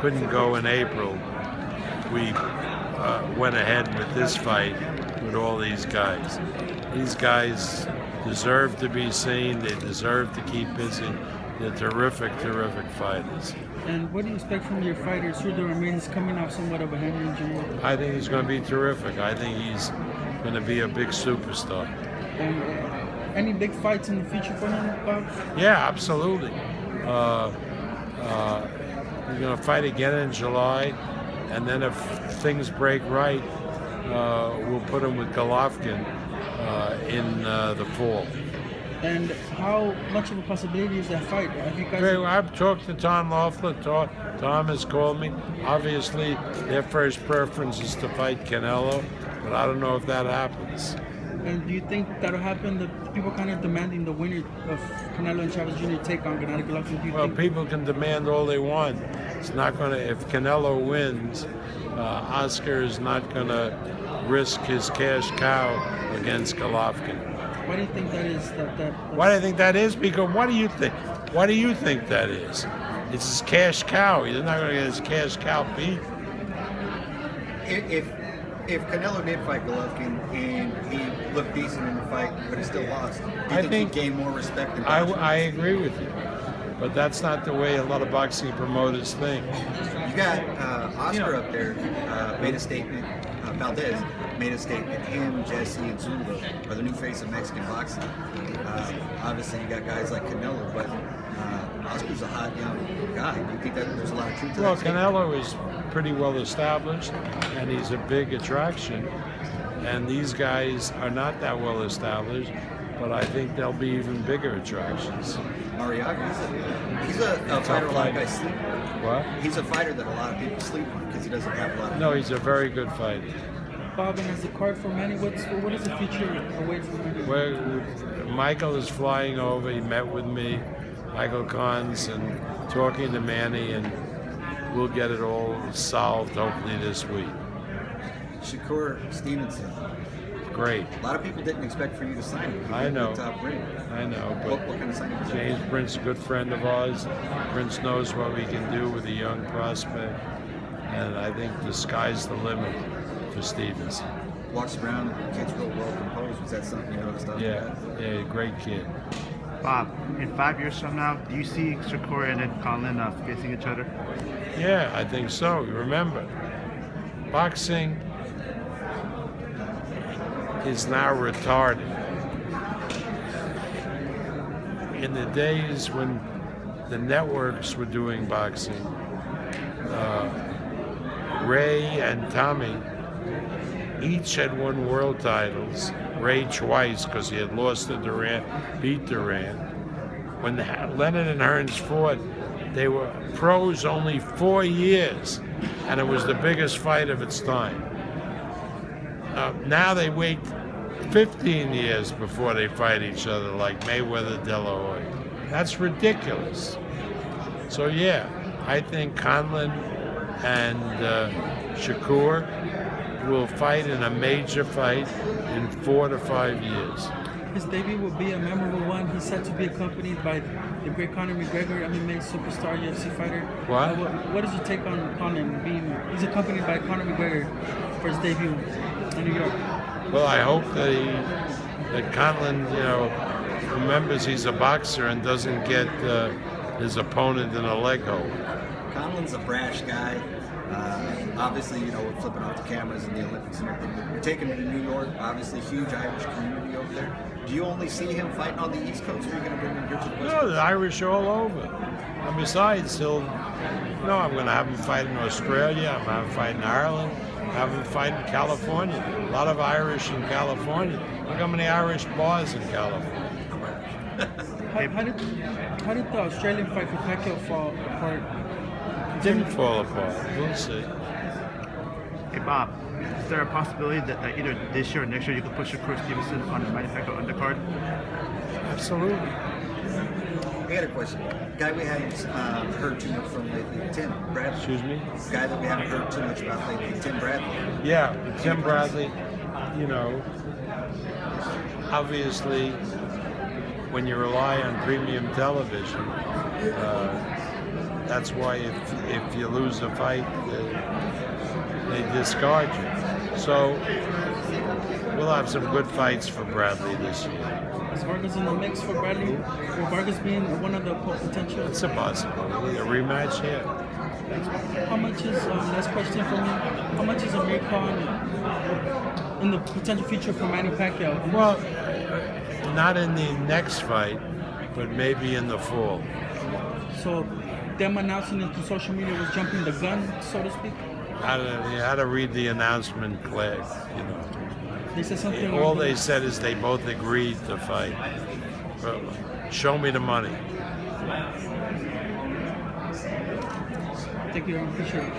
couldn't go in April, we went ahead with this fight with all these guys. These guys deserve to be seen. They deserve to keep busy. They're terrific, terrific fighters. And what do you expect from your fighter, Shutsdown Ramirez, coming off somewhat of a hand injury? I think he's going to be terrific. I think he's going to be a big superstar. And any big fights in the future for him, Bob? Yeah, absolutely. We're going to fight again in July, and then if things break right, we'll put him with Golovkin in the fall. And how much of a possibility is that fight? Have you guys... I've talked to Tom Loeffler. Tom has called me. Obviously, their first preference is to fight Canelo, but I don't know if that happens. And do you think that'll happen? The people kind of demanding the winner of Canelo and Chavez Jr. take on Gennady Golovkin. Well, people can demand all they want. It's not going to. If Canelo wins, Oscar is not going to risk his cash cow against Golovkin. Why do you think that is? Why do I think that is? Because what do you think? What do you think that is? It's his cash cow. He's not going to get his cash cow beat. If Canelo did fight Golovkin and he looked decent in the fight, but he still lost, do you think he'd gain more respect than boxing? I agree with you. But that's not the way a lot of boxing promoters think. You got Oscar up there made a statement. Valdez made a statement. Him, Jesse, and Zumba are the new face of Mexican boxing. Obviously, you got guys like Canelo, but Oscar's a hot young guy. Do you think that there's a lot of truth to that? Well, Canelo is pretty well established, and he's a big attraction. And these guys are not that well established, but I think they'll be even bigger attractions. Mariaga, he's a fighter a lot of guys sleep on. What? He's a fighter that a lot of people sleep on because he doesn't have a lot of... No, he's a very good fighter. Bob, and as a card for Manny, what is the future away from Manny? Michael is flying over. He met with me, Michael Kahns, and talking to Manny, and we'll get it all solved hopefully this week. Shakur Stevenson. Great. A lot of people didn't expect for you to sign him. I know. Top ring. I know, but what kind of signing was that? James Prince, a good friend of ours. Prince knows what we can do with a young prospect, and I think the sky's the limit for Stevenson. Walks around, kid's real well composed. Was that something you noticed? Yeah, great kid. Bob, in 5 years from now, do you see Shakur and then Conlon facing each other? Yeah, I think so. Remember, boxing is now retarded. In the days when the networks were doing boxing, Ray and Tommy each had won world titles. Ray twice because he had lost to Durant, beat Durant. When Leonard and Hearns fought, they were pros only 4 years, and it was the biggest fight of its time. Now they wait 15 years before they fight each other, like Mayweather, De La Hoya. That's ridiculous. So yeah, I think Conlon and Shakur will fight in a major fight in 4 to 5 years. His debut will be a memorable one. He's said to be accompanied by the great Conor McGregor, MMA superstar, UFC fighter. What? What is your take on Conor being? He's accompanied by Conor McGregor for his debut in New York. Well, I hope that Conlon, remembers he's a boxer and doesn't get his opponent in a leg hold. Conlon's a brash guy. Obviously, we're flipping off the cameras in the Olympics and everything. You're taking him to New York, obviously huge Irish community over there. Do you only see him fighting on the East Coast, or are you going to bring him here to the West Coast? No, the Irish are all over. And besides, I'm going to have him fight in Australia, I'm going to have him fight in Ireland, have him fight in California. A lot of Irish in California. Look how many Irish bars in California. How did the Australian fight for Pacquiao fall apart? It didn't fall apart. We'll see. Hey Bob, is there a possibility that either this year or next year you could put Shakur Stevenson on the Manny Pacquiao undercard? Absolutely. I got a question. Guy we haven't heard too much from lately, Tim Bradley. Excuse me? Guy that we haven't heard too much about lately, Tim Bradley. Yeah, Tim Bradley, obviously when you rely on premium television, That's why if you lose a fight, they discard you. So we'll have some good fights for Bradley this year. Is Vargas in the mix for Bradley? Or Vargas being one of the potential? It's a possibility. A rematch here. How much is, last question for me, how much is Amir Khan in the potential future for Manny Pacquiao? Well, not in the next fight, but maybe in the fall. So them announcing it through social media was jumping the gun, so to speak? You had to read the announcement, Claire. You know, They said something all along they the- said is they both agreed to fight. Well, show me the money. Thank you, I appreciate it.